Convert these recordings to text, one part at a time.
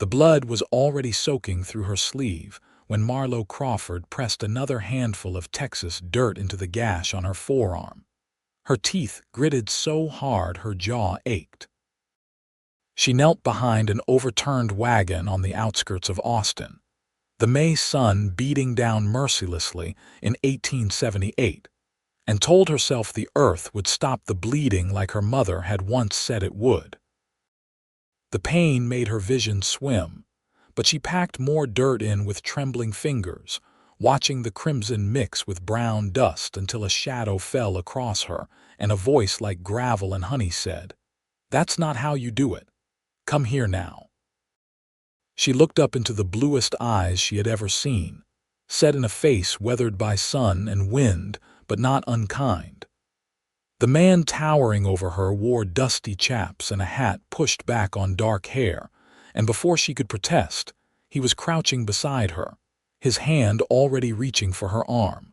The blood was already soaking through her sleeve when Marlowe Crawford pressed another handful of Texas dirt into the gash on her forearm. Her teeth gritted so hard her jaw ached. She knelt behind an overturned wagon on the outskirts of Austin, the May sun beating down mercilessly in 1878, and told herself the earth would stop the bleeding like her mother had once said it would. The pain made her vision swim, but she packed more dirt in with trembling fingers, watching the crimson mix with brown dust until a shadow fell across her and a voice like gravel and honey said, "That's not how you do it. Come here now." She looked up into the bluest eyes she had ever seen, set in a face weathered by sun and wind, but not unkind. The man towering over her wore dusty chaps and a hat pushed back on dark hair, and before she could protest, he was crouching beside her, his hand already reaching for her arm.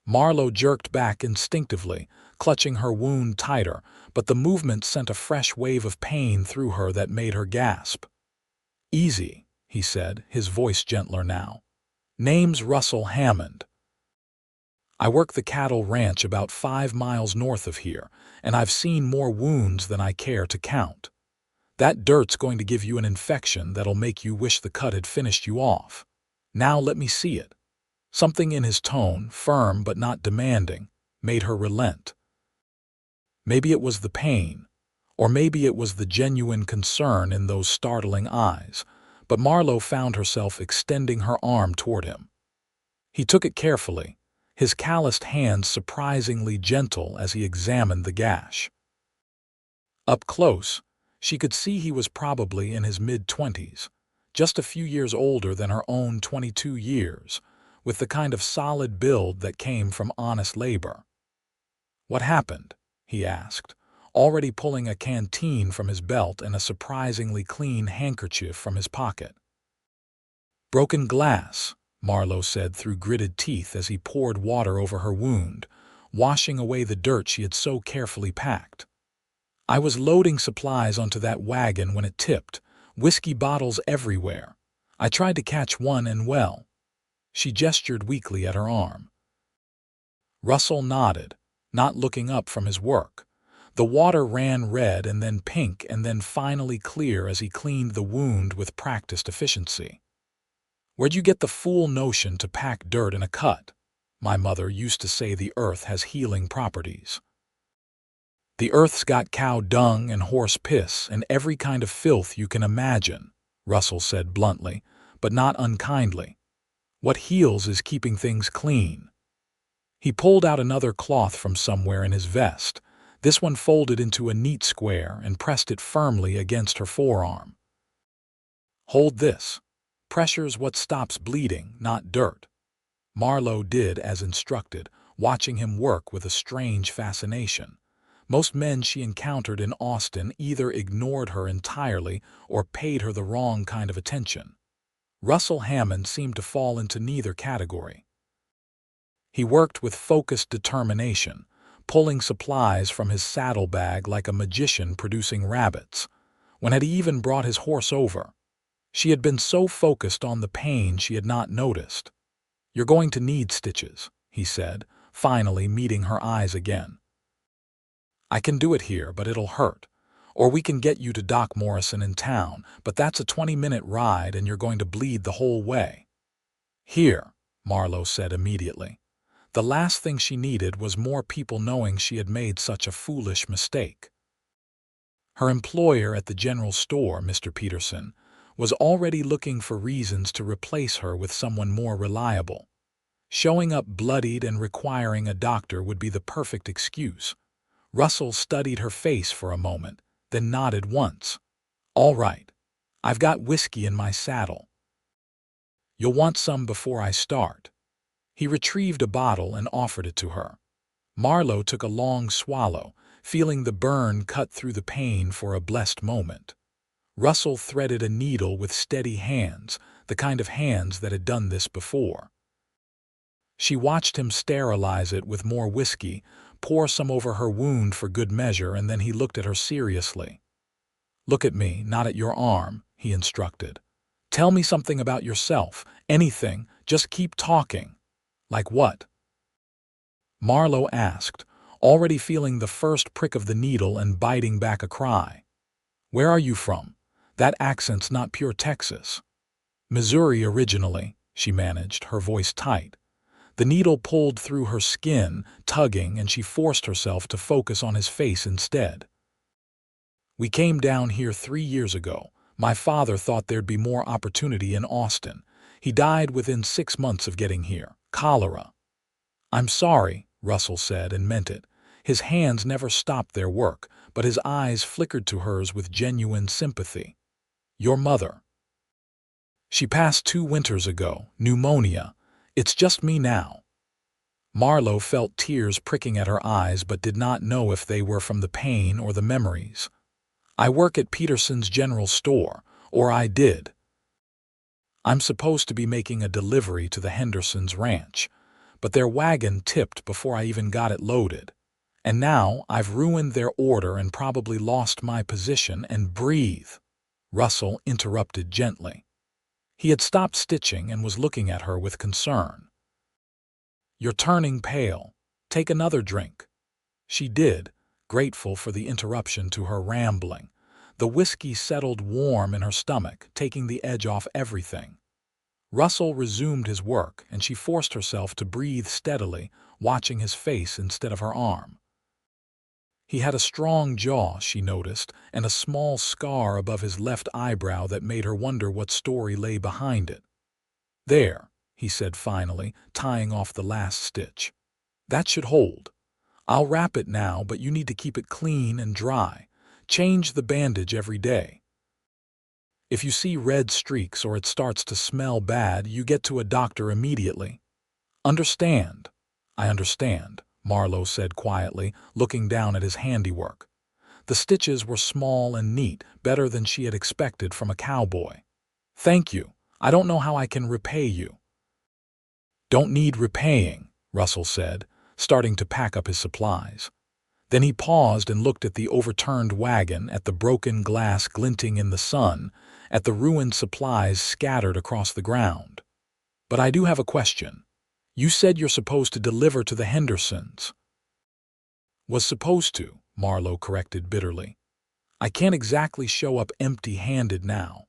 Marlowe jerked back instinctively, clutching her wound tighter, but the movement sent a fresh wave of pain through her that made her gasp. "Easy," he said, his voice gentler now. "Name's Russell Hammond. I work the cattle ranch about 5 miles north of here, and I've seen more wounds than I care to count. That dirt's going to give you an infection that'll make you wish the cut had finished you off. Now let me see it." Something in his tone, firm but not demanding, made her relent. Maybe it was the pain, or maybe it was the genuine concern in those startling eyes, but Marlowe found herself extending her arm toward him. He took it carefully, his calloused hands surprisingly gentle as he examined the gash. Up close, she could see he was probably in his mid-20s, just a few years older than her own 22 years, with the kind of solid build that came from honest labor. "What happened?" he asked, already pulling a canteen from his belt and a surprisingly clean handkerchief from his pocket. "Broken glass," Marlowe said through gritted teeth as he poured water over her wound, washing away the dirt she had so carefully packed. "I was loading supplies onto that wagon when it tipped, whiskey bottles everywhere. I tried to catch one and well." She gestured weakly at her arm. Russell nodded, not looking up from his work. The water ran red and then pink and then finally clear as he cleaned the wound with practiced efficiency. "Where'd you get the fool notion to pack dirt in a cut? My mother used to say the earth has healing properties." "The earth's got cow dung and horse piss and every kind of filth you can imagine," Russell said bluntly, but not unkindly. "What heals is keeping things clean." He pulled out another cloth from somewhere in his vest, this one folded into a neat square, and pressed it firmly against her forearm. "Hold this. Pressure's what stops bleeding, not dirt." Marlowe did as instructed, watching him work with a strange fascination. Most men she encountered in Austin either ignored her entirely or paid her the wrong kind of attention. Russell Hammond seemed to fall into neither category. He worked with focused determination, pulling supplies from his saddlebag like a magician producing rabbits. When had he even brought his horse over? She had been so focused on the pain she had not noticed. "You're going to need stitches," he said, finally meeting her eyes again. "I can do it here, but it'll hurt. Or we can get you to Doc Morrison in town, but that's a 20-minute ride and you're going to bleed the whole way." "Here," Marlowe said immediately. The last thing she needed was more people knowing she had made such a foolish mistake. Her employer at the general store, Mr. Peterson, was already looking for reasons to replace her with someone more reliable. Showing up bloodied and requiring a doctor would be the perfect excuse. Russell studied her face for a moment, then nodded once. "All right. I've got whiskey in my saddle. You'll want some before I start." He retrieved a bottle and offered it to her. Marlowe took a long swallow, feeling the burn cut through the pain for a blessed moment. Russell threaded a needle with steady hands, the kind of hands that had done this before. She watched him sterilize it with more whiskey, pour some over her wound for good measure, and then he looked at her seriously. "Look at me, not at your arm," he instructed. "Tell me something about yourself. Anything. Just keep talking." "Like what?" Marlowe asked, already feeling the first prick of the needle and biting back a cry. "Where are you from? That accent's not pure Texas." "Missouri originally," she managed, her voice tight. The needle pulled through her skin, tugging, and she forced herself to focus on his face instead. "We came down here 3 years ago. My father thought there'd be more opportunity in Austin. He died within 6 months of getting here. Cholera." "I'm sorry," Russell said, and meant it. His hands never stopped their work, but his eyes flickered to hers with genuine sympathy. "Your mother?" "She passed 2 winters ago. Pneumonia. It's just me now." Marlowe felt tears pricking at her eyes but did not know if they were from the pain or the memories. "I work at Peterson's General Store, or I did. I'm supposed to be making a delivery to the Hendersons' ranch, but their wagon tipped before I even got it loaded. And now I've ruined their order and probably lost my position and breathe." Russell interrupted gently. He had stopped stitching and was looking at her with concern. "You're turning pale. Take another drink." She did, grateful for the interruption to her rambling. The whiskey settled warm in her stomach, taking the edge off everything. Russell resumed his work, and she forced herself to breathe steadily, watching his face instead of her arm. He had a strong jaw, she noticed, and a small scar above his left eyebrow that made her wonder what story lay behind it. "There," he said finally, tying off the last stitch. "That should hold. I'll wrap it now, but you need to keep it clean and dry. Change the bandage every day. If you see red streaks or it starts to smell bad, you get to a doctor immediately." "Understand." "I understand," Marlowe said quietly, looking down at his handiwork. The stitches were small and neat, better than she had expected from a cowboy. "Thank you. I don't know how I can repay you." "Don't need repaying," Russell said, starting to pack up his supplies. Then he paused and looked at the overturned wagon, at the broken glass glinting in the sun, at the ruined supplies scattered across the ground. "But I do have a question. You said you're supposed to deliver to the Hendersons." "Was supposed to," Marlowe corrected bitterly. "I can't exactly show up empty-handed now."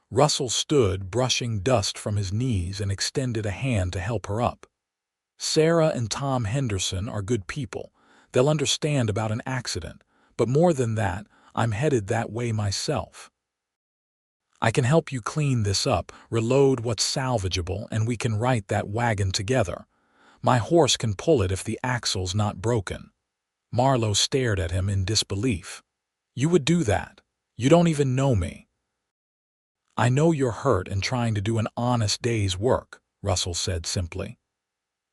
Russell stood, brushing dust from his knees, and extended a hand to help her up. "Sarah and Tom Henderson are good people. They'll understand about an accident, but more than that, I'm headed that way myself. I can help you clean this up, reload what's salvageable, and we can right that wagon together. My horse can pull it if the axle's not broken." Marlowe stared at him in disbelief. "You would do that? You don't even know me." "I know you're hurt and trying to do an honest day's work," Russell said simply.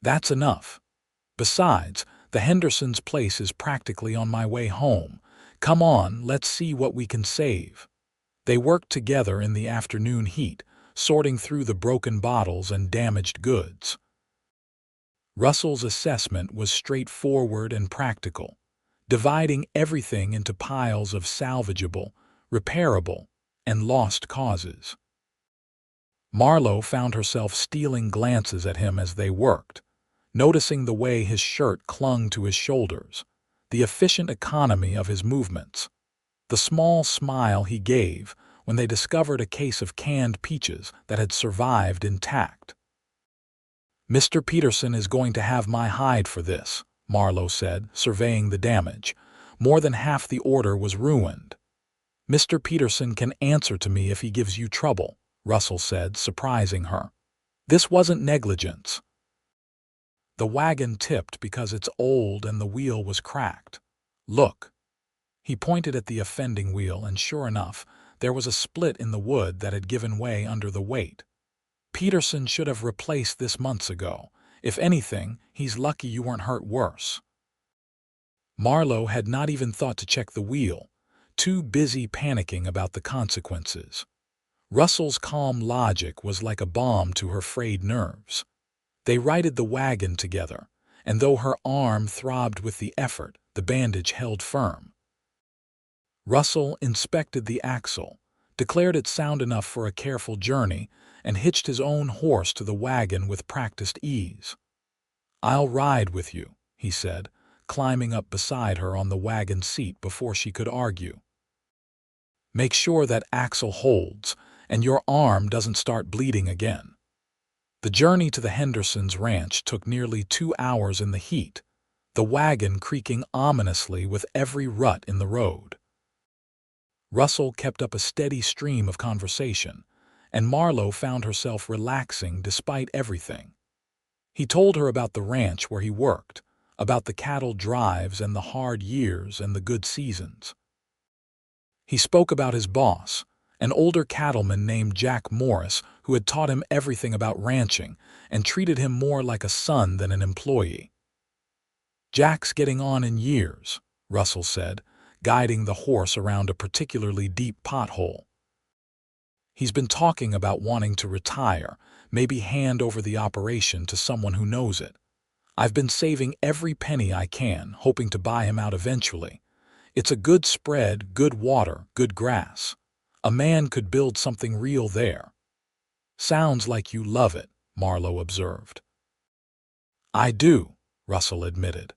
"That's enough. Besides, the Hendersons' place is practically on my way home. Come on, let's see what we can save." They worked together in the afternoon heat, sorting through the broken bottles and damaged goods. Russell's assessment was straightforward and practical, dividing everything into piles of salvageable, repairable, and lost causes. Marlowe found herself stealing glances at him as they worked, noticing the way his shirt clung to his shoulders, the efficient economy of his movements, the small smile he gave when they discovered a case of canned peaches that had survived intact. "Mr. Peterson is going to have my hide for this," Marlowe said, surveying the damage. "More than half the order was ruined." "Mr. Peterson can answer to me if he gives you trouble," Russell said, surprising her. "This wasn't negligence. The wagon tipped because it's old and the wheel was cracked. Look." He pointed at the offending wheel, and sure enough, there was a split in the wood that had given way under the weight. "Peterson should have replaced this months ago. If anything, he's lucky you weren't hurt worse." Marlowe had not even thought to check the wheel, too busy panicking about the consequences. Russell's calm logic was like a balm to her frayed nerves. They righted the wagon together, and though her arm throbbed with the effort, the bandage held firm. Russell inspected the axle, declared it sound enough for a careful journey, and hitched his own horse to the wagon with practiced ease. "I'll ride with you," he said, climbing up beside her on the wagon seat before she could argue. "Make sure that axle holds, and your arm doesn't start bleeding again." The journey to the Hendersons' ranch took nearly 2 hours in the heat, the wagon creaking ominously with every rut in the road. Russell kept up a steady stream of conversation, and Marlowe found herself relaxing despite everything. He told her about the ranch where he worked, about the cattle drives and the hard years and the good seasons. He spoke about his boss, an older cattleman named Jack Morris, who had taught him everything about ranching and treated him more like a son than an employee. "Jack's getting on in years," Russell said, guiding the horse around a particularly deep pothole. "He's been talking about wanting to retire, maybe hand over the operation to someone who knows it. I've been saving every penny I can, hoping to buy him out eventually. It's a good spread, good water, good grass. A man could build something real there." "Sounds like you love it," Marlowe observed. "I do," Russell admitted.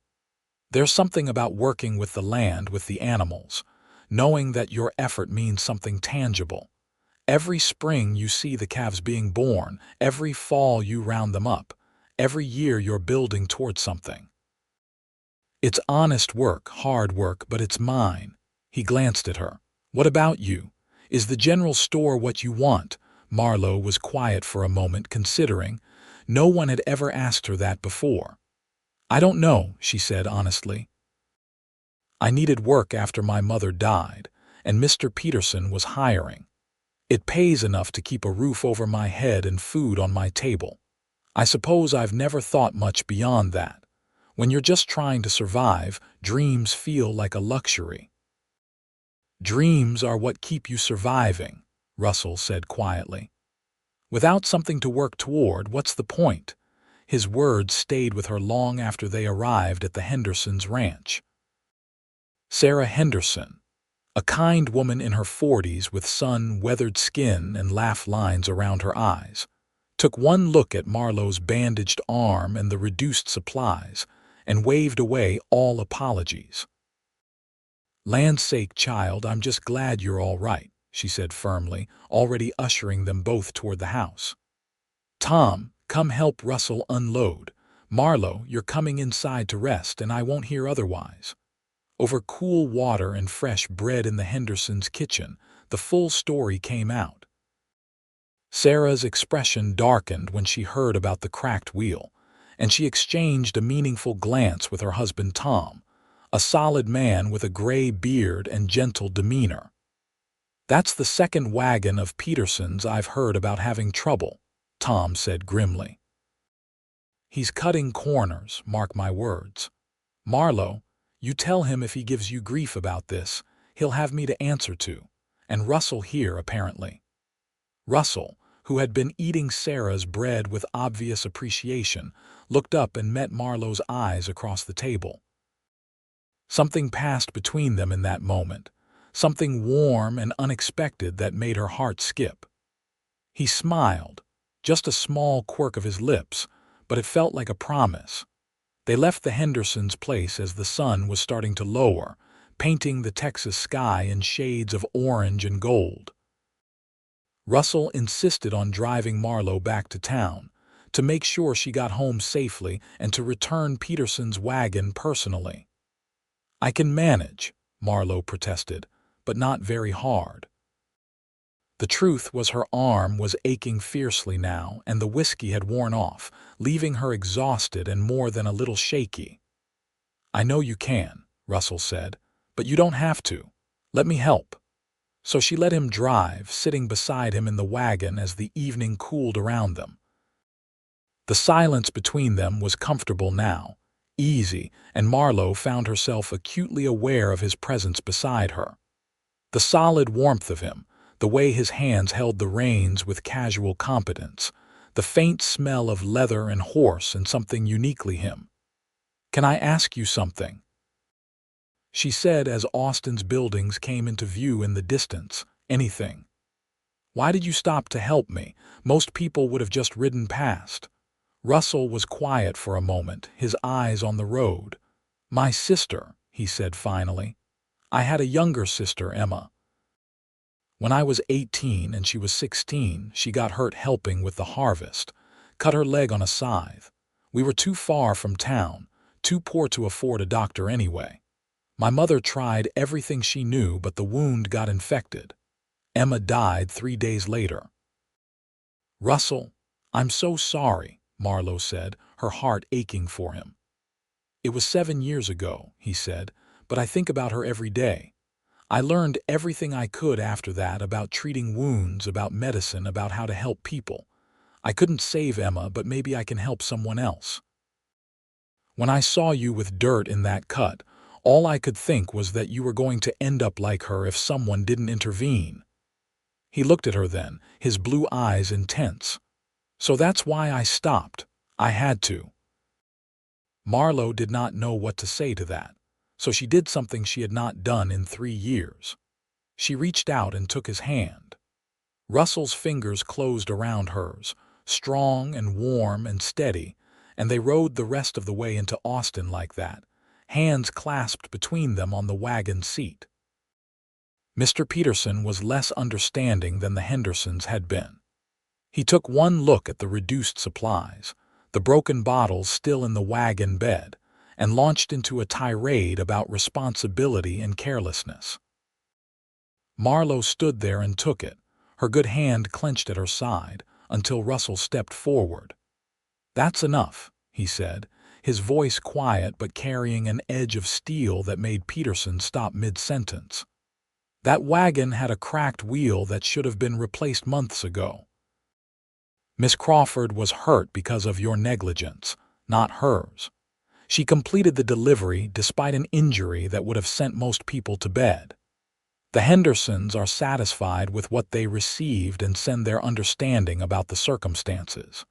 "There's something about working with the land, with the animals, knowing that your effort means something tangible. Every spring you see the calves being born, every fall you round them up, every year you're building towards something. It's honest work, hard work, but it's mine." He glanced at her. "What about you? Is the general store what you want?" Marlowe was quiet for a moment, considering. No one had ever asked her that before. "I don't know," she said honestly. "I needed work after my mother died, and Mr. Peterson was hiring. It pays enough to keep a roof over my head and food on my table. I suppose I've never thought much beyond that. When you're just trying to survive, dreams feel like a luxury." "Dreams are what keep you surviving," Russell said quietly. "Without something to work toward, what's the point?" His words stayed with her long after they arrived at the Hendersons' ranch. Sarah Henderson, a kind woman in her 40s with sun-weathered skin and laugh lines around her eyes, took one look at Marlowe's bandaged arm and the reduced supplies, and waved away all apologies. "Land's sake, child, I'm just glad you're all right," she said firmly, already ushering them both toward the house. "Tom, come help Russell unload. Marlowe, you're coming inside to rest, and I won't hear otherwise." Over cool water and fresh bread in the Hendersons' kitchen, the full story came out. Sarah's expression darkened when she heard about the cracked wheel, and she exchanged a meaningful glance with her husband Tom, a solid man with a gray beard and gentle demeanor. "That's the second wagon of Peterson's I've heard about having trouble," Tom said grimly. "He's cutting corners, mark my words. Marlowe, you tell him if he gives you grief about this, he'll have me to answer to, and Russell here apparently." Russell, who had been eating Sarah's bread with obvious appreciation, looked up and met Marlowe's eyes across the table. Something passed between them in that moment, something warm and unexpected that made her heart skip. He smiled, just a small quirk of his lips, but it felt like a promise. They left the Hendersons' place as the sun was starting to lower, painting the Texas sky in shades of orange and gold. Russell insisted on driving Marlowe back to town, to make sure she got home safely and to return Peterson's wagon personally. "I can manage," Marlowe protested, "but not very hard." The truth was her arm was aching fiercely now, and the whiskey had worn off, leaving her exhausted and more than a little shaky. "I know you can," Russell said, "but you don't have to. Let me help." So she let him drive, sitting beside him in the wagon as the evening cooled around them. The silence between them was comfortable now, easy, and Marlowe found herself acutely aware of his presence beside her. The solid warmth of him, the way his hands held the reins with casual competence, the faint smell of leather and horse and something uniquely him. "Can I ask you something?" she said as Austin's buildings came into view in the distance. "Anything." Why did you stop to help me? Most people would have just ridden past." Russell was quiet for a moment, his eyes on the road. "My sister," he said finally. "I had a younger sister, Emma. When I was 18 and she was 16, she got hurt helping with the harvest, cut her leg on a scythe. We were too far from town, too poor to afford a doctor anyway. My mother tried everything she knew, but the wound got infected. Emma died 3 days later." "Russell, I'm so sorry," Marlowe said, her heart aching for him. "It was 7 years ago," he said, "but I think about her every day. I learned everything I could after that about treating wounds, about medicine, about how to help people. I couldn't save Emma, but maybe I can help someone else. When I saw you with dirt in that cut, all I could think was that you were going to end up like her if someone didn't intervene." He looked at her then, his blue eyes intense. "So that's why I stopped. I had to." Marlowe did not know what to say to that, so she did something she had not done in 3 years. She reached out and took his hand. Russell's fingers closed around hers, strong and warm and steady, and they rode the rest of the way into Austin like that, hands clasped between them on the wagon seat. Mr. Peterson was less understanding than the Hendersons had been. He took one look at the reduced supplies, the broken bottles still in the wagon bed, and launched into a tirade about responsibility and carelessness. Marlowe stood there and took it, her good hand clenched at her side, until Russell stepped forward. "That's enough," he said, his voice quiet but carrying an edge of steel that made Peterson stop mid-sentence. "That wagon had a cracked wheel that should have been replaced months ago. Miss Crawford was hurt because of your negligence, not hers. She completed the delivery despite an injury that would have sent most people to bed. The Hendersons are satisfied with what they received and send their understanding about the circumstances.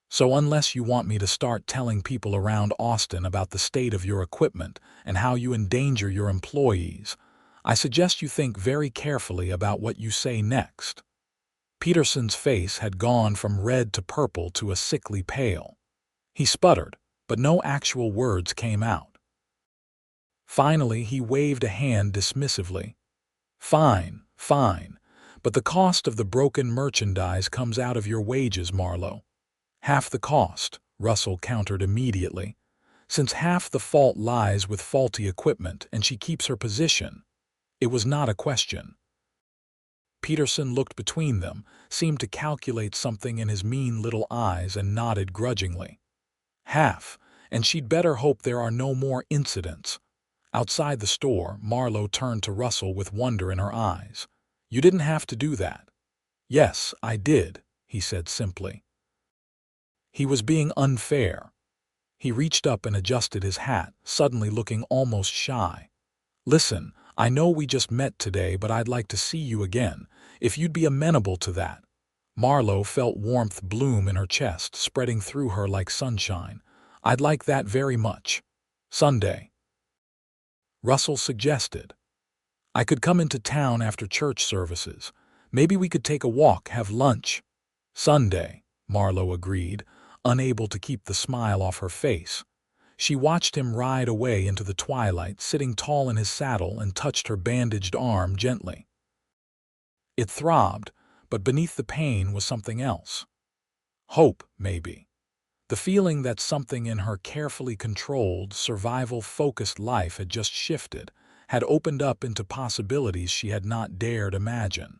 So unless you want me to start telling people around Austin about the state of your equipment and how you endanger your employees, I suggest you think very carefully about what you say next." Peterson's face had gone from red to purple to a sickly pale. He sputtered, but no actual words came out. Finally, he waved a hand dismissively. "Fine, fine, but the cost of the broken merchandise comes out of your wages, Marlowe." "Half the cost," Russell countered immediately, "since half the fault lies with faulty equipment and she keeps her position." It was not a question. Peterson looked between them, seemed to calculate something in his mean little eyes, and nodded grudgingly. "Half, and she'd better hope there are no more incidents." Outside the store, Marlowe turned to Russell with wonder in her eyes. "You didn't have to do that." "Yes, I did," he said simply. He was being unfair. He reached up and adjusted his hat, suddenly looking almost shy. "Listen, I know we just met today, but I'd like to see you again, if you'd be amenable to that." Marlowe felt warmth bloom in her chest, spreading through her like sunshine. "I'd like that very much. Sunday." Russell suggested. "I could come into town after church services. Maybe we could take a walk, have lunch." "Sunday," Marlowe agreed, unable to keep the smile off her face. She watched him ride away into the twilight, sitting tall in his saddle, and touched her bandaged arm gently. It throbbed, but beneath the pain was something else. Hope, maybe. The feeling that something in her carefully controlled, survival-focused life had just shifted, had opened up into possibilities she had not dared imagine.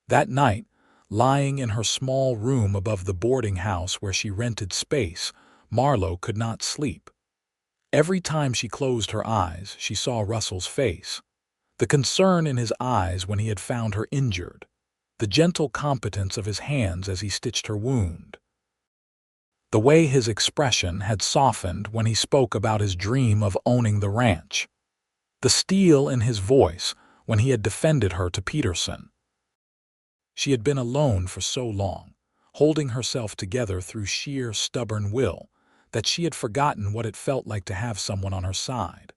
That night, lying in her small room above the boarding house where she rented space, Marlowe could not sleep. Every time she closed her eyes, she saw Russell's face. The concern in his eyes when he had found her injured. The gentle competence of his hands as he stitched her wound. The way his expression had softened when he spoke about his dream of owning the ranch. The steel in his voice when he had defended her to Peterson. She had been alone for so long, holding herself together through sheer stubborn will, that she had forgotten what it felt like to have someone on her side.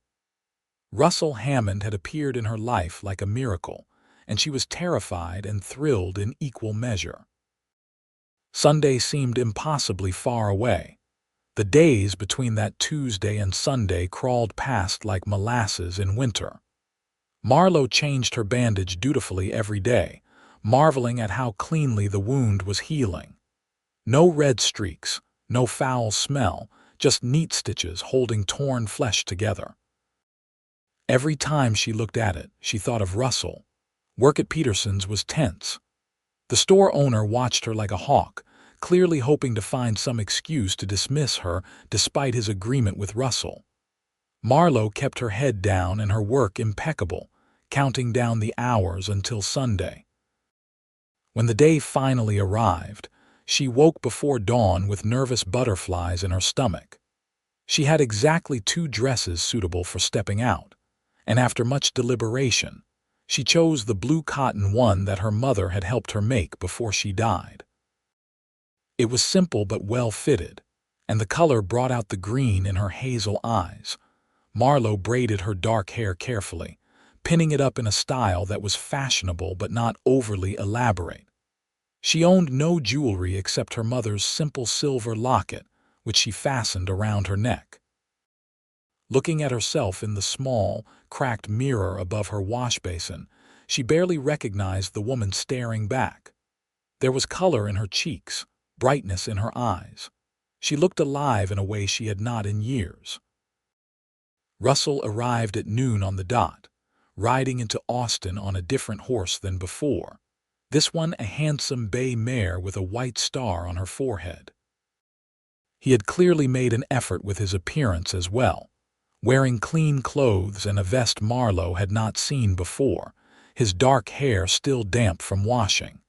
Russell Hammond had appeared in her life like a miracle, and she was terrified and thrilled in equal measure. Sunday seemed impossibly far away. The days between that Tuesday and Sunday crawled past like molasses in winter. Marlowe changed her bandage dutifully every day, marveling at how cleanly the wound was healing. No red streaks, no foul smell, just neat stitches holding torn flesh together. Every time she looked at it, she thought of Russell. Work at Peterson's was tense. The store owner watched her like a hawk, clearly hoping to find some excuse to dismiss her despite his agreement with Russell. Marlowe kept her head down and her work impeccable, counting down the hours until Sunday. When the day finally arrived, she woke before dawn with nervous butterflies in her stomach. She had exactly 2 dresses suitable for stepping out, and after much deliberation, she chose the blue cotton one that her mother had helped her make before she died. It was simple but well-fitted, and the color brought out the green in her hazel eyes. Marlowe braided her dark hair carefully, pinning it up in a style that was fashionable but not overly elaborate. She owned no jewelry except her mother's simple silver locket, which she fastened around her neck. Looking at herself in the small, cracked mirror above her wash basin, she barely recognized the woman staring back. There was color in her cheeks, brightness in her eyes. She looked alive in a way she had not in years. Russell arrived at noon on the dot, riding into Austin on a different horse than before, this one a handsome bay mare with a white star on her forehead. He had clearly made an effort with his appearance as well, wearing clean clothes and a vest Marlowe had not seen before, his dark hair still damp from washing.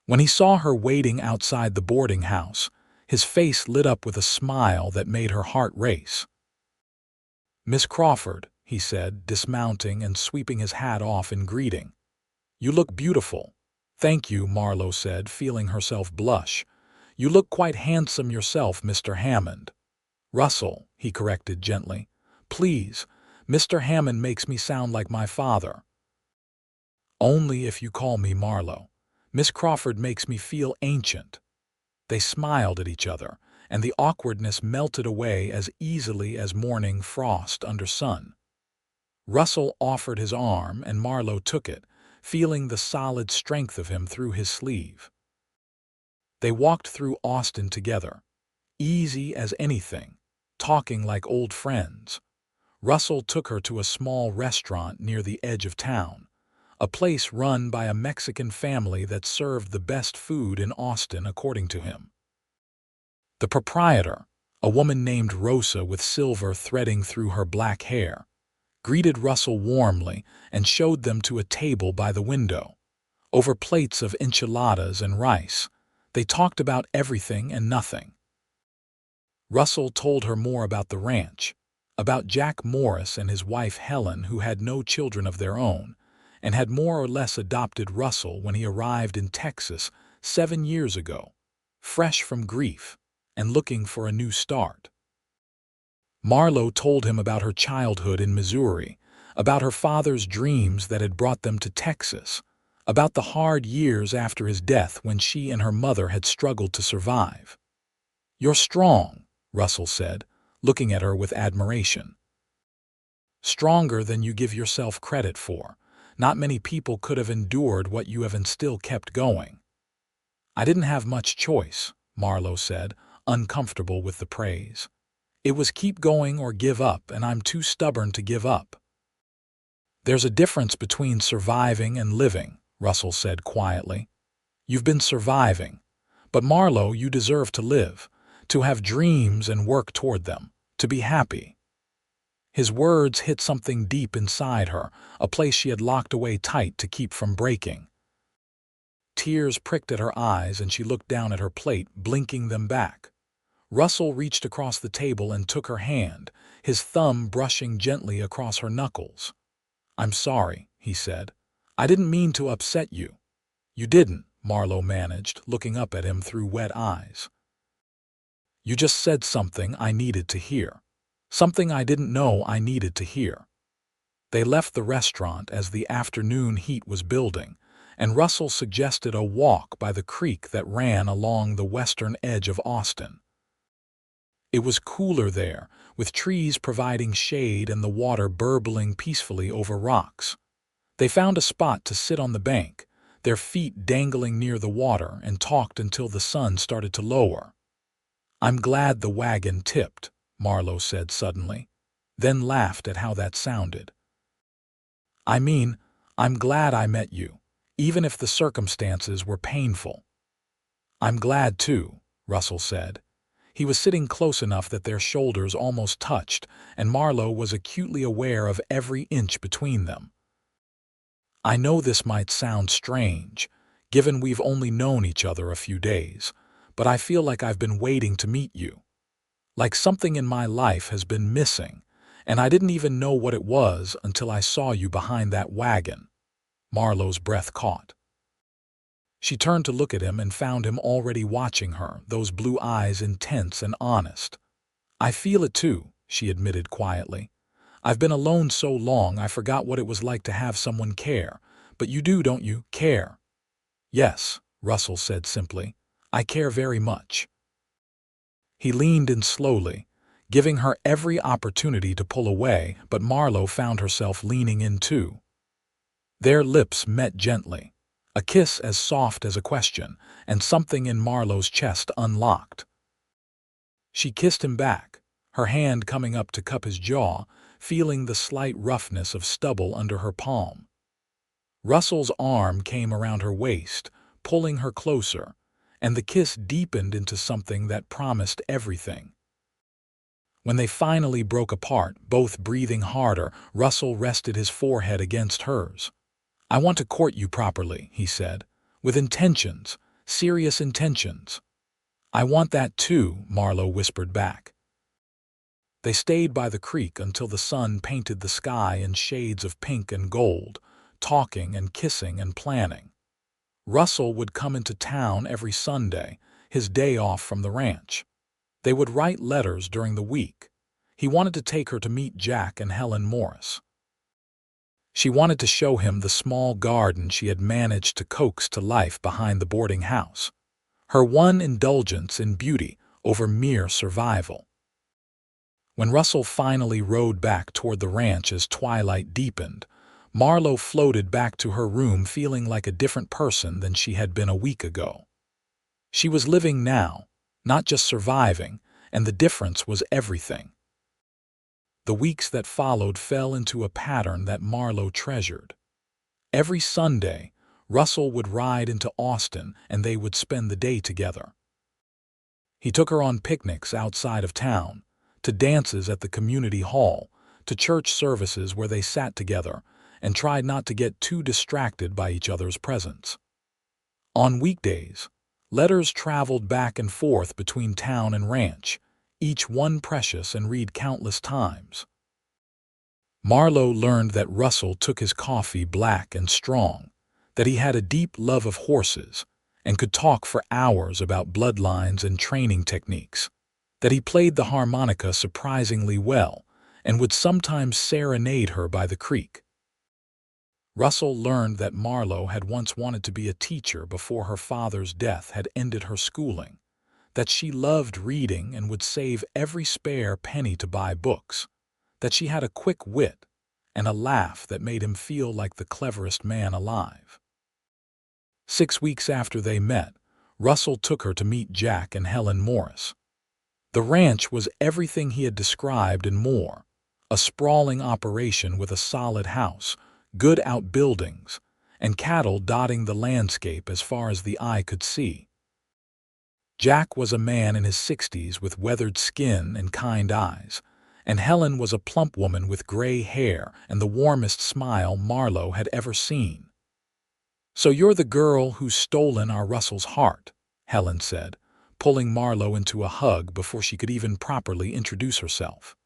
When he saw her waiting outside the boarding house, his face lit up with a smile that made her heart race. "Miss Crawford," he said, dismounting and sweeping his hat off in greeting. "You look beautiful." "Thank you," Marlowe said, feeling herself blush. "You look quite handsome yourself, Mr. Hammond." "Russell," he corrected gently. "Please, Mr. Hammond makes me sound like my father." "Only if you call me Marlowe. Miss Crawford makes me feel ancient." They smiled at each other, and the awkwardness melted away as easily as morning frost under sun. Russell offered his arm, and Marlowe took it, feeling the solid strength of him through his sleeve. They walked through Austin together, easy as anything, talking like old friends. Russell took her to a small restaurant near the edge of town, a place run by a Mexican family that served the best food in Austin according to him. The proprietor, a woman named Rosa with silver threading through her black hair, greeted Russell warmly and showed them to a table by the window. Over plates of enchiladas and rice, they talked about everything and nothing. Russell told her more about the ranch, about Jack Morris and his wife Helen, who had no children of their own, and had more or less adopted Russell when he arrived in Texas 7 years ago, fresh from grief and looking for a new start. Marlowe told him about her childhood in Missouri, about her father's dreams that had brought them to Texas, about the hard years after his death when she and her mother had struggled to survive. "You're strong," Russell said, looking at her with admiration. "Stronger than you give yourself credit for. Not many people could have endured what you have and still kept going." "I didn't have much choice," Marlowe said, uncomfortable with the praise. "It was keep going or give up, and I'm too stubborn to give up." "There's a difference between surviving and living," Russell said quietly. "You've been surviving, but Marlowe, you deserve to live, to have dreams and work toward them, to be happy." His words hit something deep inside her, a place she had locked away tight to keep from breaking. Tears pricked at her eyes and she looked down at her plate, blinking them back. Russell reached across the table and took her hand, his thumb brushing gently across her knuckles. "I'm sorry," he said. "I didn't mean to upset you." "You didn't," Marlowe managed, looking up at him through wet eyes. "You just said something I needed to hear. Something I didn't know I needed to hear." They left the restaurant as the afternoon heat was building, and Russell suggested a walk by the creek that ran along the western edge of Austin. It was cooler there, with trees providing shade and the water burbling peacefully over rocks. They found a spot to sit on the bank, their feet dangling near the water, and talked until the sun started to lower. "I'm glad the wagon tipped," Marlowe said suddenly, then laughed at how that sounded. "I mean, I'm glad I met you, even if the circumstances were painful." "I'm glad too," Russell said. He was sitting close enough that their shoulders almost touched, and Marlowe was acutely aware of every inch between them. "I know this might sound strange, given we've only known each other a few days, but I feel like I've been waiting to meet you. Like something in my life has been missing, and I didn't even know what it was until I saw you behind that wagon." Marlowe's breath caught. She turned to look at him and found him already watching her, those blue eyes intense and honest. "I feel it too," she admitted quietly. "I've been alone so long I forgot what it was like to have someone care. But you do, don't you, care?" "Yes," Russell said simply. "I care very much." He leaned in slowly, giving her every opportunity to pull away, but Marlowe found herself leaning in too. Their lips met gently, a kiss as soft as a question, and something in Marlowe's chest unlocked. She kissed him back, her hand coming up to cup his jaw, feeling the slight roughness of stubble under her palm. Russell's arm came around her waist, pulling her closer, and the kiss deepened into something that promised everything. When they finally broke apart, both breathing harder, Russell rested his forehead against hers. "I want to court you properly," he said, "with intentions, serious intentions." "I want that too," Marlowe whispered back. They stayed by the creek until the sun painted the sky in shades of pink and gold, talking and kissing and planning. Russell would come into town every Sunday, his day off from the ranch. They would write letters during the week. He wanted to take her to meet Jack and Helen Morris. She wanted to show him the small garden she had managed to coax to life behind the boarding house, her one indulgence in beauty over mere survival. When Russell finally rode back toward the ranch as twilight deepened, Marlowe floated back to her room feeling like a different person than she had been a week ago. She was living now, not just surviving, and the difference was everything. The weeks that followed fell into a pattern that Marlowe treasured. Every Sunday, Russell would ride into Austin and they would spend the day together. He took her on picnics outside of town, to dances at the community hall, to church services where they sat together and tried not to get too distracted by each other's presence. On weekdays, letters traveled back and forth between town and ranch, each one precious and read countless times. Marlowe learned that Russell took his coffee black and strong, that he had a deep love of horses and could talk for hours about bloodlines and training techniques, that he played the harmonica surprisingly well and would sometimes serenade her by the creek. Russell learned that Marlowe had once wanted to be a teacher before her father's death had ended her schooling, that she loved reading and would save every spare penny to buy books, that she had a quick wit and a laugh that made him feel like the cleverest man alive. 6 weeks after they met, Russell took her to meet Jack and Helen Morris. The ranch was everything he had described and more, a sprawling operation with a solid house, good outbuildings, and cattle dotting the landscape as far as the eye could see. Jack was a man in his 60s with weathered skin and kind eyes, and Helen was a plump woman with gray hair and the warmest smile Marlowe had ever seen. "So you're the girl who's stolen our Russell's heart," Helen said, pulling Marlowe into a hug before she could even properly introduce herself.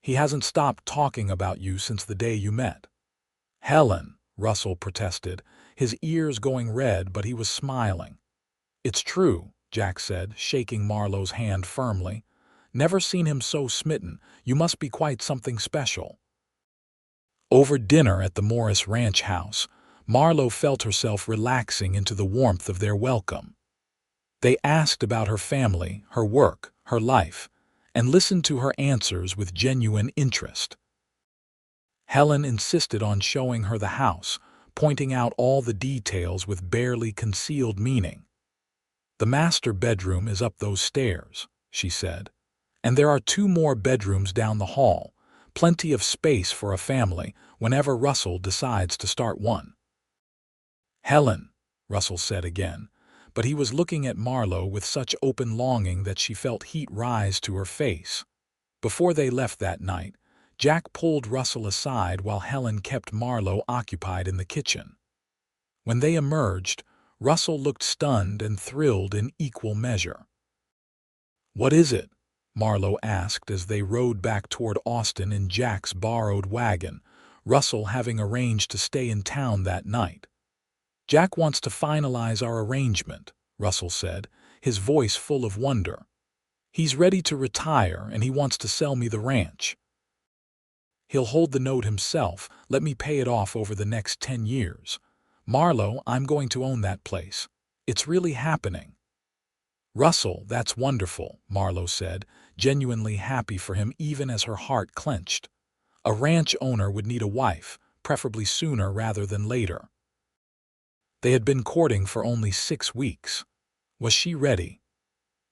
"He hasn't stopped talking about you since the day you met." "Helen," Russell protested, his ears going red, but he was smiling. "It's true," Jack said, shaking Marlowe's hand firmly. "Never seen him so smitten. You must be quite something special." Over dinner at the Morris Ranch house, Marlowe felt herself relaxing into the warmth of their welcome. They asked about her family, her work, her life, and listened to her answers with genuine interest. Helen insisted on showing her the house, pointing out all the details with barely concealed meaning. "The master bedroom is up those stairs," she said, "and there are 2 more bedrooms down the hall, plenty of space for a family whenever Russell decides to start one." "Helen," Russell said again, but he was looking at Marlowe with such open longing that she felt heat rise to her face. Before they left that night, Jack pulled Russell aside while Helen kept Marlowe occupied in the kitchen. When they emerged, Russell looked stunned and thrilled in equal measure. "What is it?" Marlowe asked as they rode back toward Austin in Jack's borrowed wagon, Russell having arranged to stay in town that night. "Jack wants to finalize our arrangement," Russell said, his voice full of wonder. "He's ready to retire and he wants to sell me the ranch. He'll hold the note himself, let me pay it off over the next 10 years. Marlowe, I'm going to own that place. It's really happening." "Russell, that's wonderful," Marlowe said, genuinely happy for him even as her heart clenched. A ranch owner would need a wife, preferably sooner rather than later. They had been courting for only 6 weeks. Was she ready?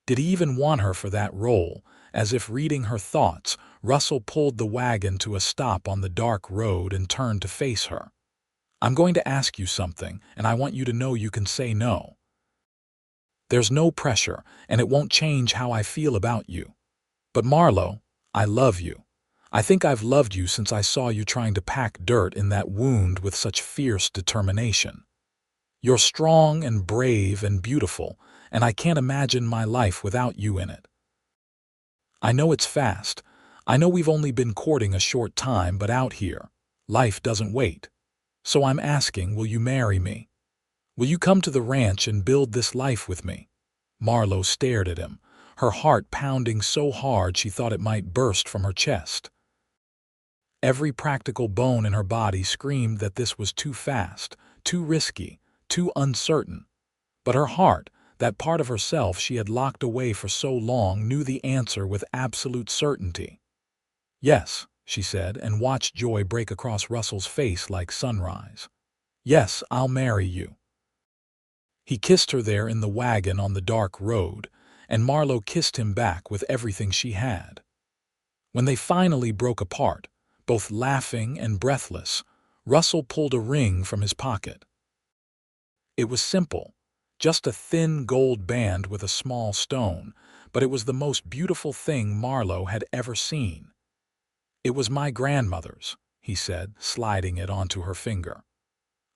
Did he even want her for that role? As if reading her thoughts, Russell pulled the wagon to a stop on the dark road and turned to face her. "I'm going to ask you something, and I want you to know you can say no. There's no pressure, and it won't change how I feel about you. But Marlowe, I love you. I think I've loved you since I saw you trying to pack dirt in that wound with such fierce determination. You're strong and brave and beautiful, and I can't imagine my life without you in it. I know it's fast. I know we've only been courting a short time, but out here, life doesn't wait. So I'm asking, will you marry me? Will you come to the ranch and build this life with me?" Marlowe stared at him, her heart pounding so hard she thought it might burst from her chest. Every practical bone in her body screamed that this was too fast, too risky, too uncertain. But her heart, that part of herself she had locked away for so long, knew the answer with absolute certainty. "Yes," she said, and watched joy break across Russell's face like sunrise. "Yes, I'll marry you." He kissed her there in the wagon on the dark road, and Marlowe kissed him back with everything she had. When they finally broke apart, both laughing and breathless, Russell pulled a ring from his pocket. It was simple, just a thin gold band with a small stone, but it was the most beautiful thing Marlowe had ever seen. "It was my grandmother's," he said, sliding it onto her finger.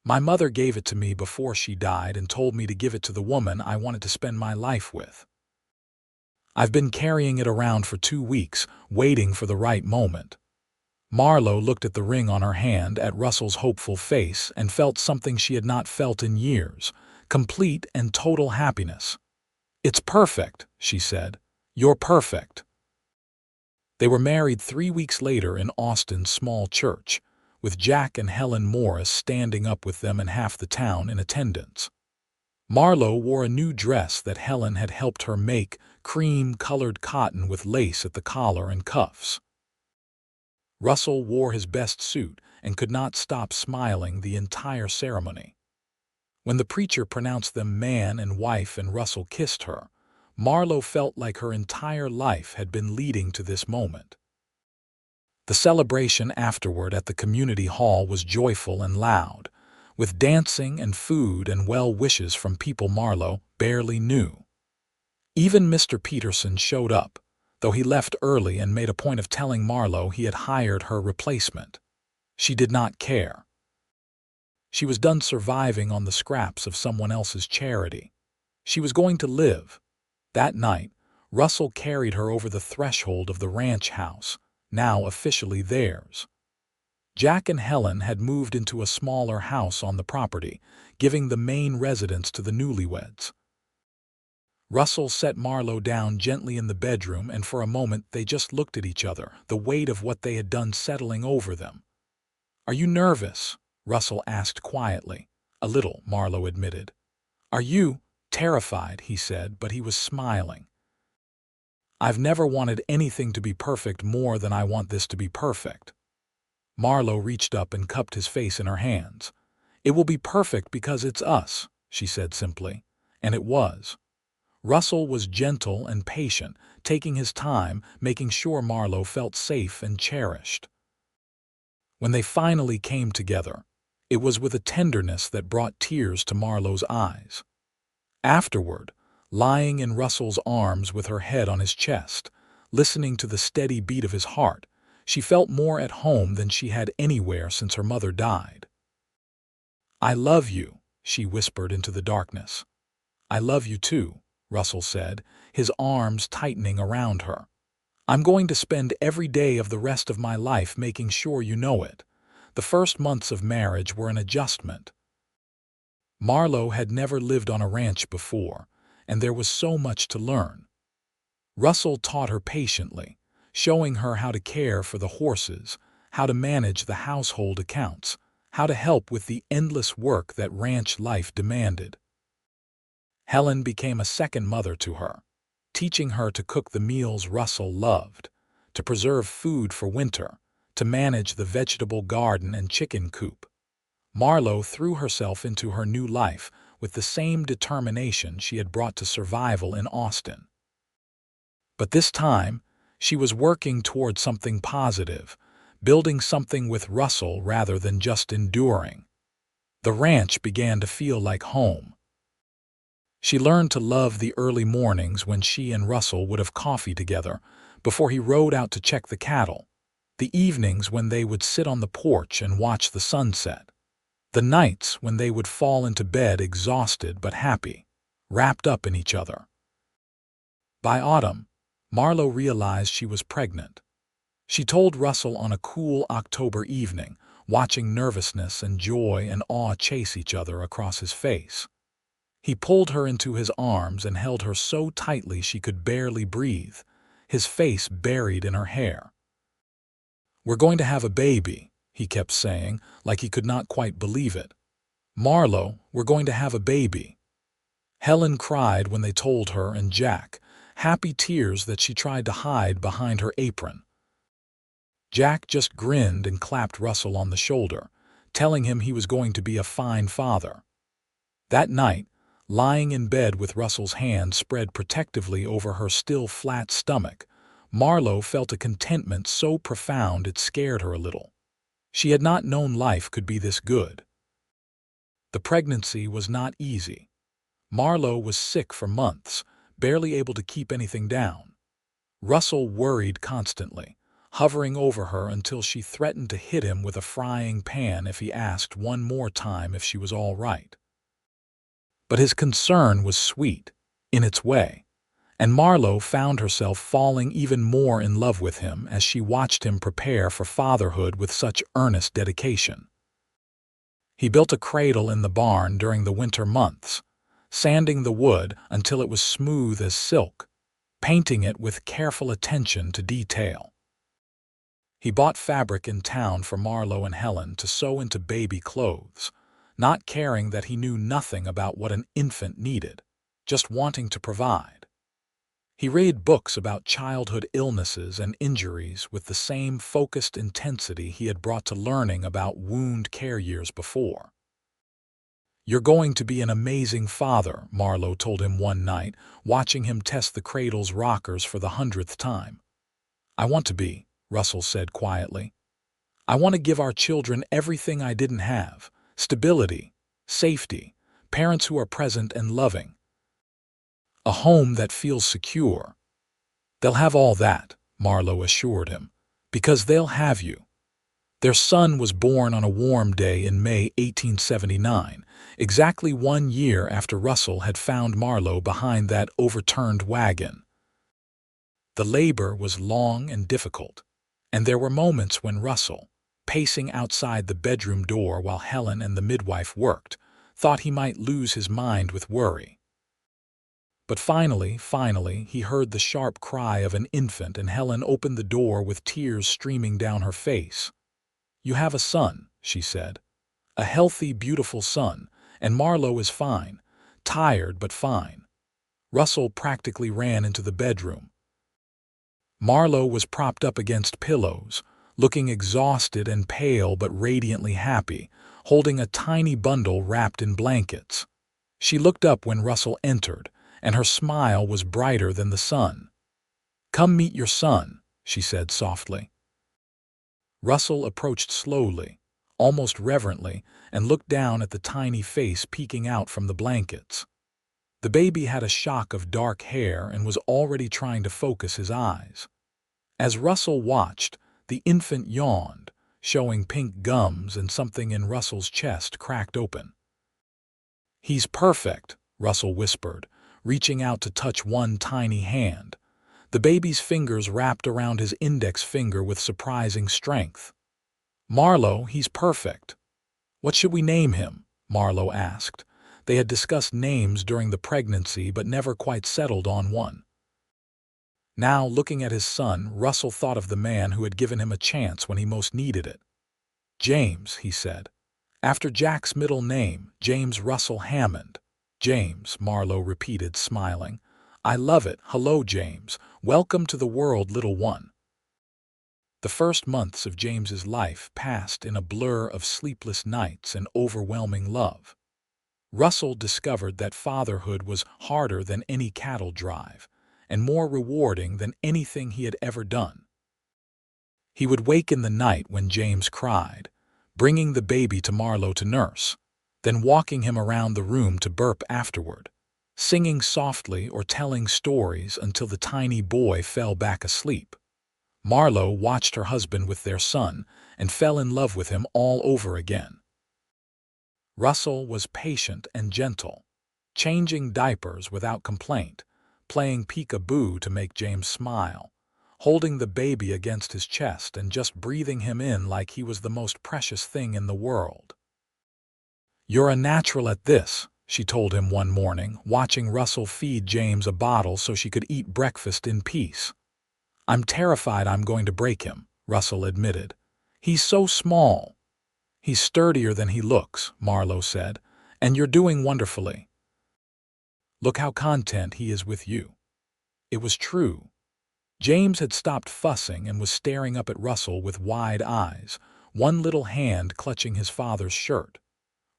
"My mother gave it to me before she died and told me to give it to the woman I wanted to spend my life with. I've been carrying it around for 2 weeks, waiting for the right moment." Marlowe looked at the ring on her hand, at Russell's hopeful face, and felt something she had not felt in years, complete and total happiness. "It's perfect," she said. "You're perfect." They were married 3 weeks later in Austin's small church, with Jack and Helen Morris standing up with them and half the town in attendance. Marlowe wore a new dress that Helen had helped her make, cream-colored cotton with lace at the collar and cuffs. Russell wore his best suit and could not stop smiling the entire ceremony. When the preacher pronounced them man and wife and Russell kissed her, Marlowe felt like her entire life had been leading to this moment. The celebration afterward at the community hall was joyful and loud, with dancing and food and well wishes from people Marlowe barely knew. Even Mr. Peterson showed up, though he left early and made a point of telling Marlowe he had hired her replacement. She did not care. She was done surviving on the scraps of someone else's charity. She was going to live. That night, Russell carried her over the threshold of the ranch house, now officially theirs. Jack and Helen had moved into a smaller house on the property, giving the main residence to the newlyweds. Russell set Marlowe down gently in the bedroom, and for a moment they just looked at each other, the weight of what they had done settling over them. "Are you nervous?" Russell asked quietly. "A little," Marlowe admitted. "Are you—" "Terrified," he said, but he was smiling. "I've never wanted anything to be perfect more than I want this to be perfect." Marlowe reached up and cupped his face in her hands. "It will be perfect because it's us," she said simply. And it was. Russell was gentle and patient, taking his time, making sure Marlowe felt safe and cherished. When they finally came together, it was with a tenderness that brought tears to Marlowe's eyes. Afterward, lying in Russell's arms with her head on his chest, listening to the steady beat of his heart, she felt more at home than she had anywhere since her mother died. "I love you," she whispered into the darkness. "I love you too," Russell said, his arms tightening around her. "I'm going to spend every day of the rest of my life making sure you know it. The first months of marriage were an adjustment." Marlowe had never lived on a ranch before, and there was so much to learn. Russell taught her patiently, showing her how to care for the horses, how to manage the household accounts, how to help with the endless work that ranch life demanded. Helen became a second mother to her, teaching her to cook the meals Russell loved, to preserve food for winter, to manage the vegetable garden and chicken coop. Marlowe threw herself into her new life with the same determination she had brought to survival in Austin. But this time, she was working toward something positive, building something with Russell rather than just enduring. The ranch began to feel like home. She learned to love the early mornings when she and Russell would have coffee together before he rode out to check the cattle, the evenings when they would sit on the porch and watch the sunset, the nights when they would fall into bed exhausted but happy, wrapped up in each other. By autumn, Marlowe realized she was pregnant. She told Russell on a cool October evening, watching nervousness and joy and awe chase each other across his face. He pulled her into his arms and held her so tightly she could barely breathe, his face buried in her hair. "We're going to have a baby," he kept saying, like he could not quite believe it. "Marlowe, we're going to have a baby." Helen cried when they told her, and Jack, happy tears that she tried to hide behind her apron. Jack just grinned and clapped Russell on the shoulder, telling him he was going to be a fine father. That night, lying in bed with Russell's hand spread protectively over her still flat stomach, Marlowe felt a contentment so profound it scared her a little. She had not known life could be this good. The pregnancy was not easy. Marlowe was sick for months, barely able to keep anything down. Russell worried constantly, hovering over her until she threatened to hit him with a frying pan if he asked one more time if she was all right. But his concern was sweet, in its way, and Marlowe found herself falling even more in love with him as she watched him prepare for fatherhood with such earnest dedication. He built a cradle in the barn during the winter months, sanding the wood until it was smooth as silk, painting it with careful attention to detail. He bought fabric in town for Marlowe and Helen to sew into baby clothes, not caring that he knew nothing about what an infant needed, just wanting to provide. He read books about childhood illnesses and injuries with the same focused intensity he had brought to learning about wound care years before. "You're going to be an amazing father," Marlowe told him one night, watching him test the cradle's rockers for the 100th time. "I want to be," Russell said quietly. "I want to give our children everything I didn't have: stability, safety, parents who are present and loving. A home that feels secure." "They'll have all that," Marlowe assured him, "because they'll have you." Their son was born on a warm day in May 1879, exactly 1 year after Russell had found Marlowe behind that overturned wagon. The labor was long and difficult, and there were moments when Russell, pacing outside the bedroom door while Helen and the midwife worked, thought he might lose his mind with worry. But finally, he heard the sharp cry of an infant, and Helen opened the door with tears streaming down her face. "You have a son," she said. "A healthy, beautiful son, and Marlowe is fine. Tired, but fine." Russell practically ran into the bedroom. Marlowe was propped up against pillows, looking exhausted and pale but radiantly happy, holding a tiny bundle wrapped in blankets. She looked up when Russell entered, and her smile was brighter than the sun. "Come meet your son," she said softly. Russell approached slowly, almost reverently, and looked down at the tiny face peeking out from the blankets. The baby had a shock of dark hair and was already trying to focus his eyes. As Russell watched, the infant yawned, showing pink gums, and something in Russell's chest cracked open. "He's perfect," Russell whispered, reaching out to touch one tiny hand. The baby's fingers wrapped around his index finger with surprising strength. "Marlowe, he's perfect." "What should we name him?" Marlowe asked. They had discussed names during the pregnancy but never quite settled on one. Now, looking at his son, Russell thought of the man who had given him a chance when he most needed it. "James," he said. "After Jack's middle name, James Russell Hammond." "James," Marlowe repeated, smiling. "I love it. Hello, James. Welcome to the world, little one." The first months of James's life passed in a blur of sleepless nights and overwhelming love. Russell discovered that fatherhood was harder than any cattle drive, and more rewarding than anything he had ever done. He would wake in the night when James cried, bringing the baby to Marlowe to nurse, then walking him around the room to burp afterward, singing softly or telling stories until the tiny boy fell back asleep. Marlowe watched her husband with their son and fell in love with him all over again. Russell was patient and gentle, changing diapers without complaint, playing peek-a-boo to make James smile, holding the baby against his chest and just breathing him in like he was the most precious thing in the world. "You're a natural at this," she told him one morning, watching Russell feed James a bottle so she could eat breakfast in peace. "I'm terrified I'm going to break him," Russell admitted. "He's so small." "He's sturdier than he looks," Marlowe said, "and you're doing wonderfully. Look how content he is with you." It was true. James had stopped fussing and was staring up at Russell with wide eyes, one little hand clutching his father's shirt.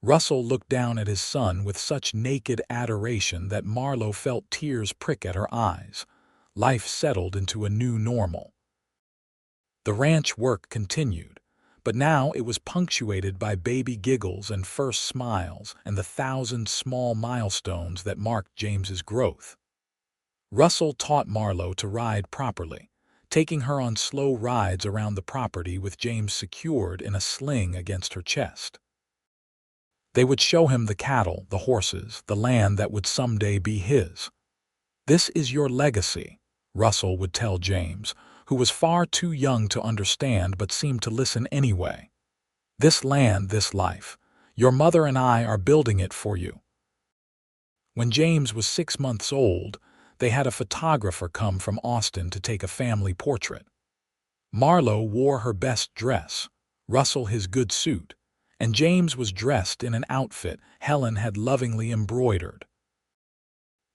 Russell looked down at his son with such naked adoration that Marlowe felt tears prick at her eyes. Life settled into a new normal. The ranch work continued, but now it was punctuated by baby giggles and first smiles and the 1,000 small milestones that marked James's growth. Russell taught Marlowe to ride properly, taking her on slow rides around the property with James secured in a sling against her chest. They would show him the cattle, the horses, the land that would someday be his. "This is your legacy," Russell would tell James, who was far too young to understand but seemed to listen anyway. "This land, this life. Your mother and I are building it for you." When James was 6 months old, they had a photographer come from Austin to take a family portrait. Marlowe wore her best dress, Russell his good suit, and James was dressed in an outfit Helen had lovingly embroidered.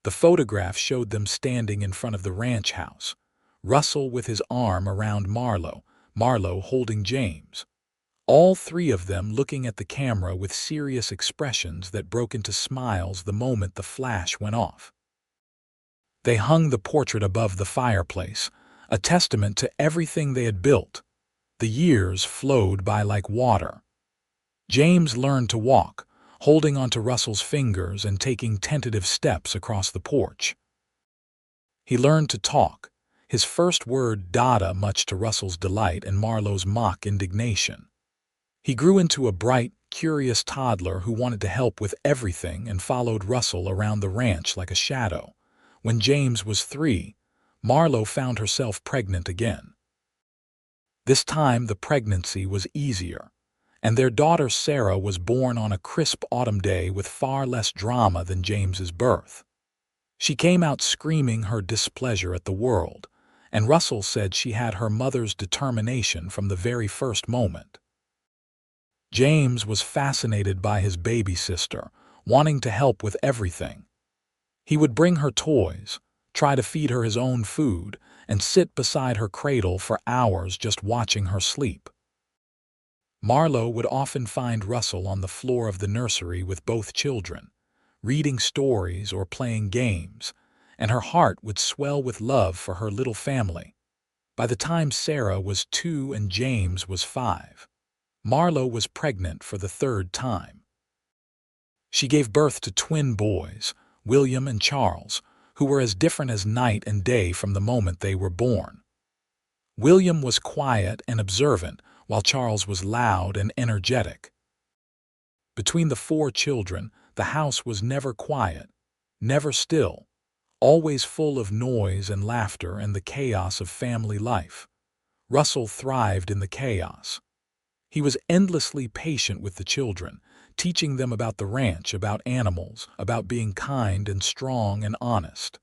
The photograph showed them standing in front of the ranch house, Russell with his arm around Marlowe, Marlowe holding James. All three of them looking at the camera with serious expressions that broke into smiles the moment the flash went off. They hung the portrait above the fireplace, a testament to everything they had built. The years flowed by like water. James learned to walk, holding onto Russell's fingers and taking tentative steps across the porch. He learned to talk, his first word "Dada," much to Russell's delight and Marlowe's mock indignation. He grew into a bright, curious toddler who wanted to help with everything and followed Russell around the ranch like a shadow. When James was 3, Marlowe found herself pregnant again. This time the pregnancy was easier, and their daughter Sarah was born on a crisp autumn day with far less drama than James's birth. She came out screaming her displeasure at the world, and Russell said she had her mother's determination from the very first moment. James was fascinated by his baby sister, wanting to help with everything. He would bring her toys, try to feed her his own food, and sit beside her cradle for hours just watching her sleep. Marlowe would often find Russell on the floor of the nursery with both children, reading stories or playing games, and her heart would swell with love for her little family. By the time Sarah was 2 and James was 5, Marlowe was pregnant for the 3rd time. She gave birth to twin boys, William and Charles, who were as different as night and day from the moment they were born. William was quiet and observant, while Charles was loud and energetic. Between the 4 children, the house was never quiet, never still, always full of noise and laughter and the chaos of family life. Russell thrived in the chaos. He was endlessly patient with the children, teaching them about the ranch, about animals, about being kind and strong and honest.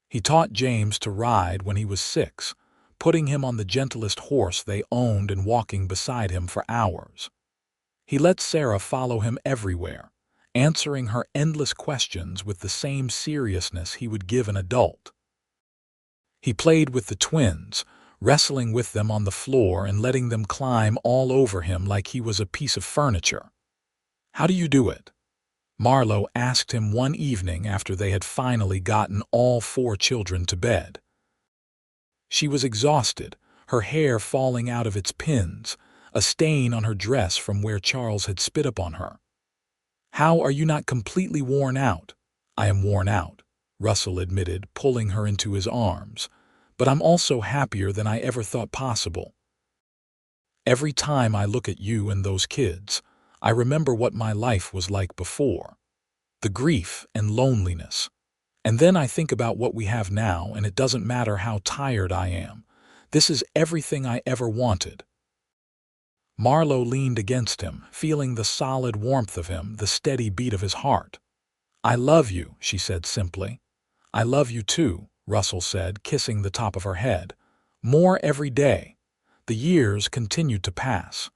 He taught James to ride when he was 6, putting him on the gentlest horse they owned and walking beside him for hours. He let Sarah follow him everywhere, answering her endless questions with the same seriousness he would give an adult. He played with the twins, wrestling with them on the floor and letting them climb all over him like he was a piece of furniture. "How do you do it?" Marlowe asked him one evening after they had finally gotten all 4 children to bed. She was exhausted, her hair falling out of its pins, a stain on her dress from where Charles had spit upon her. "How are you not completely worn out?" "I am worn out," Russell admitted, pulling her into his arms, "but I'm also happier than I ever thought possible. Every time I look at you and those kids, I remember what my life was like before. The grief and loneliness. And then I think about what we have now, and it doesn't matter how tired I am. This is everything I ever wanted." Marlowe leaned against him, feeling the solid warmth of him, the steady beat of his heart. "I love you," she said simply. "I love you too," Russell said, kissing the top of her head. "More every day." The years continued to pass.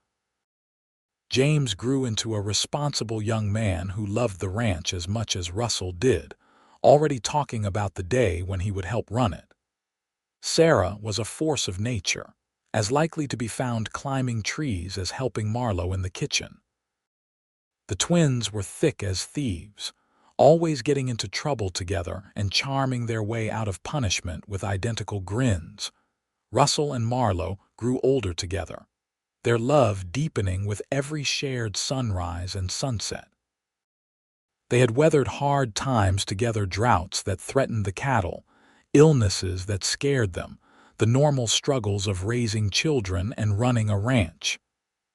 James grew into a responsible young man who loved the ranch as much as Russell did, already talking about the day when he would help run it. Sarah was a force of nature, as likely to be found climbing trees as helping Marlowe in the kitchen. The twins were thick as thieves, always getting into trouble together and charming their way out of punishment with identical grins. Russell and Marlowe grew older together, their love deepening with every shared sunrise and sunset. They had weathered hard times together, droughts that threatened the cattle, illnesses that scared them, the normal struggles of raising children and running a ranch.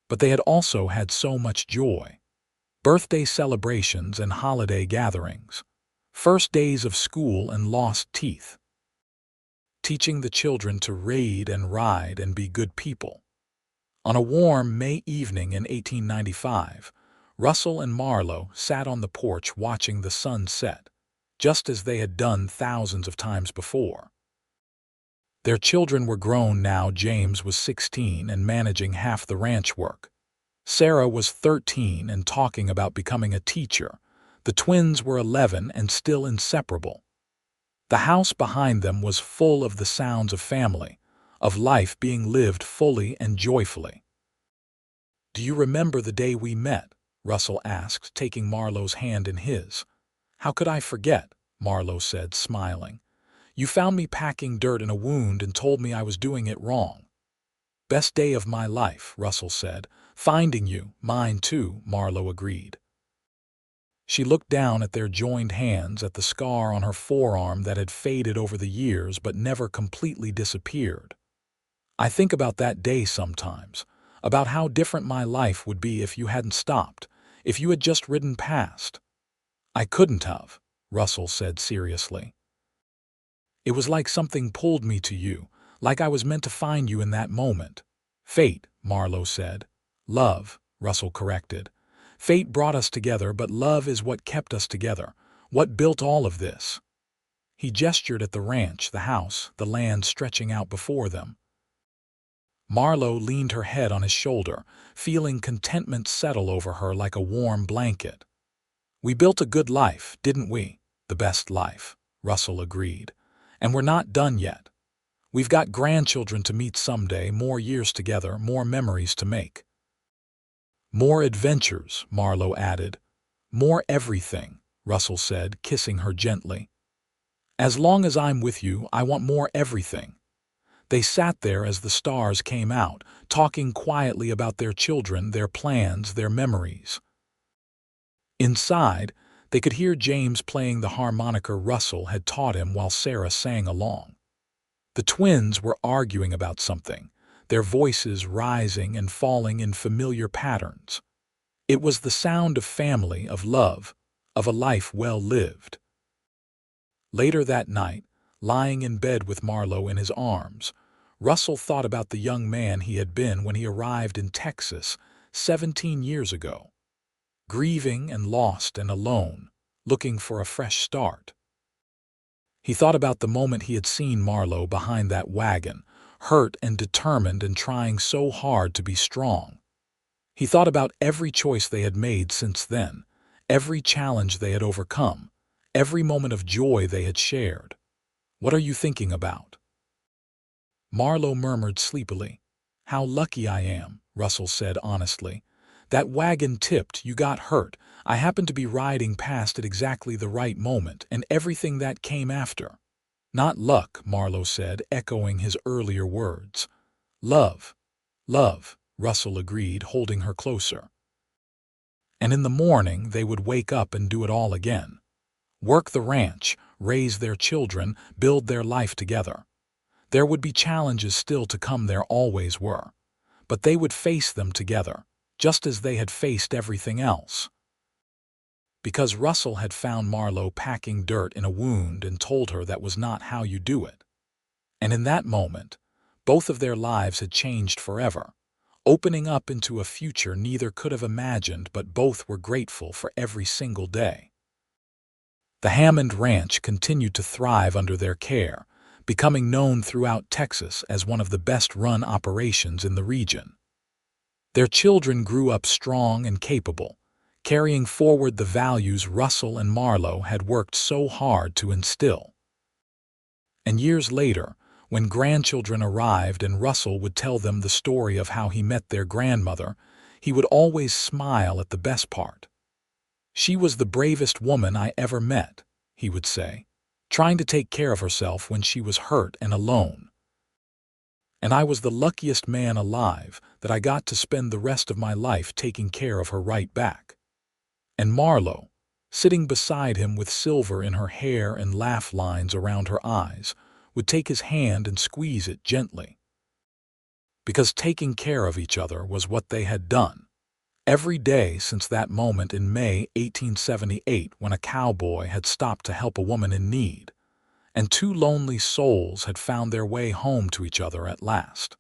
But they had also had so much joy. Birthday celebrations and holiday gatherings, first days of school and lost teeth, teaching the children to read and ride and be good people. On a warm May evening in 1895, Russell and Marlowe sat on the porch watching the sun set, just as they had done thousands of times before. Their children were grown now. James was 16 and managing half the ranch work. Sarah was 13 and talking about becoming a teacher. The twins were 11 and still inseparable. The house behind them was full of the sounds of family, of life being lived fully and joyfully. "Do you remember the day we met?" Russell asked, taking Marlowe's hand in his. "How could I forget?" Marlowe said, smiling. "You found me packing dirt in a wound and told me I was doing it wrong." "Best day of my life," Russell said. "Finding you, mine too," Marlowe agreed. She looked down at their joined hands, at the scar on her forearm that had faded over the years but never completely disappeared. "I think about that day sometimes, about how different my life would be if you hadn't stopped, if you had just ridden past." "I couldn't have," Russell said seriously. "It was like something pulled me to you, like I was meant to find you in that moment." "Fate," Marlowe said. "Love," Russell corrected. "Fate brought us together, but love is what kept us together, what built all of this." He gestured at the ranch, the house, the land stretching out before them. Marlowe leaned her head on his shoulder, feeling contentment settle over her like a warm blanket. "We built a good life, didn't we?" "The best life," Russell agreed. "And we're not done yet. We've got grandchildren to meet someday, more years together, more memories to make." "More adventures," Marlowe added. "More everything," Russell said, kissing her gently. "As long as I'm with you, I want more everything." They sat there as the stars came out, talking quietly about their children, their plans, their memories. Inside, they could hear James playing the harmonica Russell had taught him while Sarah sang along. The twins were arguing about something, their voices rising and falling in familiar patterns. It was the sound of family, of love, of a life well lived. Later that night, lying in bed with Marlowe in his arms, Russell thought about the young man he had been when he arrived in Texas 17 years ago. Grieving and lost and alone, looking for a fresh start. He thought about the moment he had seen Marlowe behind that wagon, hurt and determined and trying so hard to be strong. He thought about every choice they had made since then, every challenge they had overcome, every moment of joy they had shared. "What are you thinking about?" Marlowe murmured sleepily. "How lucky I am," Russell said honestly. "That wagon tipped, you got hurt, I happened to be riding past at exactly the right moment, and everything that came after." "Not luck," Marlowe said, echoing his earlier words. "Love, love," Russell agreed, holding her closer. And in the morning they would wake up and do it all again. Work the ranch, raise their children, build their life together. There would be challenges still to come, there always were. But they would face them together, just as they had faced everything else. Because Russell had found Marlowe packing dirt in a wound and told her that was not how you do it. And in that moment, both of their lives had changed forever, opening up into a future neither could have imagined, but both were grateful for every single day. The Hammond Ranch continued to thrive under their care, becoming known throughout Texas as one of the best-run operations in the region. Their children grew up strong and capable, carrying forward the values Russell and Marlowe had worked so hard to instill. And years later, when grandchildren arrived and Russell would tell them the story of how he met their grandmother, he would always smile at the best part. "She was the bravest woman I ever met," he would say, "trying to take care of herself when she was hurt and alone. And I was the luckiest man alive that I got to spend the rest of my life taking care of her right back." And Marlowe, sitting beside him with silver in her hair and laugh lines around her eyes, would take his hand and squeeze it gently. Because taking care of each other was what they had done every day since that moment in May 1878 when a cowboy had stopped to help a woman in need, and two lonely souls had found their way home to each other at last.